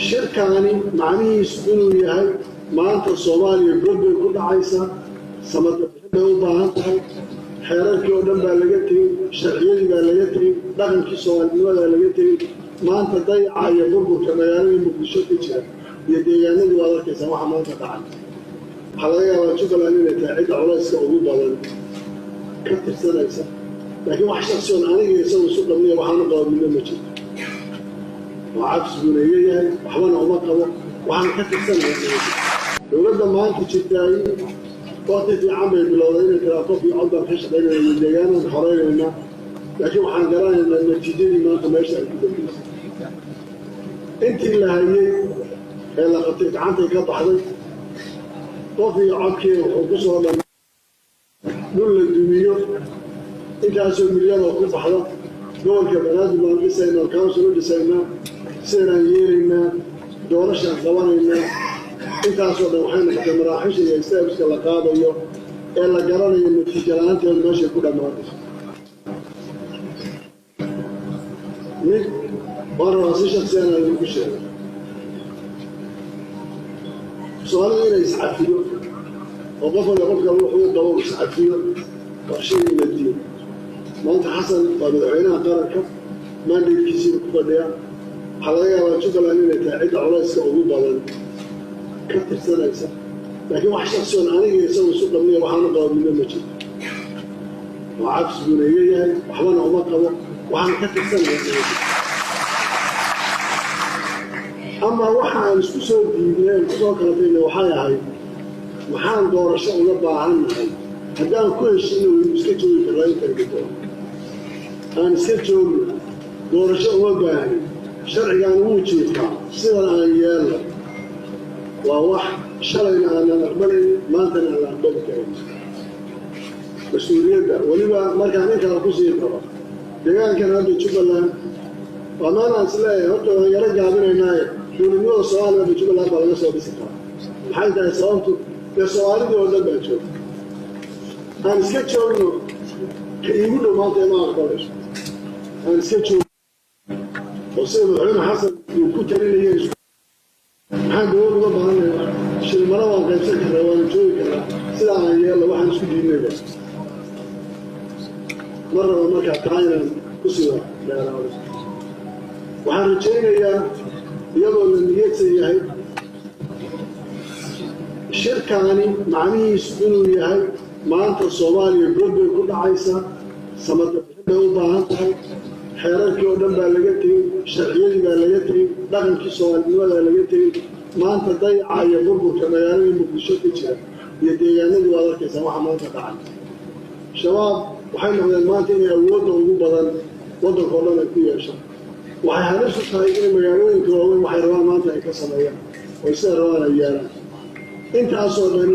shirkaani macnihiisu inuu yahay maanta Soomaaliya go'doon ku dhacaysa samada bay u baahan tahay xeerarkii oo dhan baa laga tagay sharciyadii baa laga tagay dhaqankii Soomaalida laga tagay maanta dayacaya burburka magaalada Muqdisho ku jira iyo deegaanadii waa arkaysa waxa maanta dhacay waxa laga yaabaa Jubbaland inay tahay cid culayska ugu badan ka tirsanaysa laakiin wax shakhsi oo aniga isagu isu dhammeeyo waxaan qaadnimo ma jiro وعكس بنية وحنا أمطوا وحنا كتبنا دولة ما أنت تجتاي وقت في عمل بلادين كرافة في أرض الحش بين الجيران والحرائر لكن وحنا قرأنا إن النتيجة ما تمشي كده أنت اللي هي اللي قطعت عنك كطحنك وفي عكي وقصة ولا نقول الدنيا أنت عشان مليون وقصة حدا دول كبلاد ما نسينا الكونسل ونسينا سيرا ييرنا دورشان قوانينا انت اصلا وحنا كده مراحش اللي يستاهل كلا قاديو الا قرانيا النتيجه انت ماشي كده ما نيك مره شخصيا انا اللي بشيء سؤال غير يسعد فيه وقفل يقول روح يدور يسعد فيه وشيء من الدين ما انت حسن ومدعينا قرارك ما ندري كثير كفديا حلايا Jubbaland inay tahay cid culayska ugu badan ka tirsanaysa laakiin wax shakhsi oo aniga isagu isu dhammeeyo waxaan qaadnimo ma jiro وعكس بنية وحنا أمطوا وحنا كتبنا أما وحنا نسكسر ديننا نسكسر كلامنا وحيا هاي وحنا دور الشغل ربع عنا هذا كل شيء نسكتوا في الرأي كده أنا نسكتوا دور الشغل ربع شرعي كان موجود سير عيال وواحد شرعي أنا نقبل ما أنت أنا نقبل كذا مسؤولية ولما ما كان كان قصير طبعا دجال كان هذا Jubbaland وما نسلاه هذا يرجع من هنا شو نقول سؤال هذا Jubbaland ولا سؤال بسيطة حال ده سؤالته السؤال ده ولا بتشوف أنا سكتشوا إنه يقولوا ما أنت ما أقبلش أنا سكتشوا وصير العلم حسن وكتر اللي يجوا حد هو طبعا شيء مرة كان سكر ولا شوي كذا سلام يلا واحد شو جينا بس مرة ما كان تعاين كسيرة لا وحرجينا يلا من يتسيح الشركاني معني يسكنوا ياهي ما أنت الصومالي يقول كل عيسى سمت بحبه وباهنتها xeerarkii oo dhan baa laga tagay sharciyadii baa laga tagay dhaqankii Soomaalida laga tagay maanta dayacaya burburka magaalada Muqdisho ku jira iyo deegaanadii waa arkaysa waxa maanta dhacay shabaab waxay noqdeen maanta inay awood ugu badan waddanka oo dhan ku yeeshaan waxay halis u tahay in magaalooyinka waaweyn waxay rabaan maanta ay ka sameeyaan oo sida rabaan ay yeelaan intaasoo dhan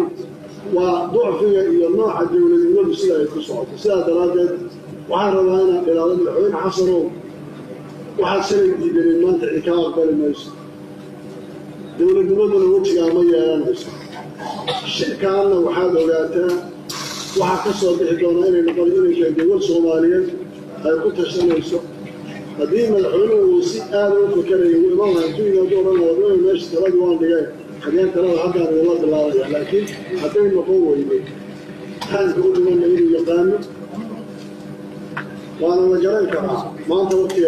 waa ducfiga iyo nooca dawladnimadu sida ay ku socoto sidaa daraadeed waxaan rabaa inaan ilaalo madaxweyne xasanow waxaad shalay diideen maanta cid kaa aqbali mayso dowladnimaduna wejigaa ma yeelanayso shirkaanna waxaad ogaataa waxaa ka soo bixi doona inay noqon inay tahay dowlad Soomaaliyeed ay ku tashanayso haddii madaxweynuhu uu si aad u fakarayo uu iman lahaa intuu yimaado oran wadada meesha talada waan dhigay xageen talada haddaan la bilaabaya laakiin hadday noqon weyday taanka u dhimanna inuu yaqaano وأنا مجرد كمان ما أنت وقتي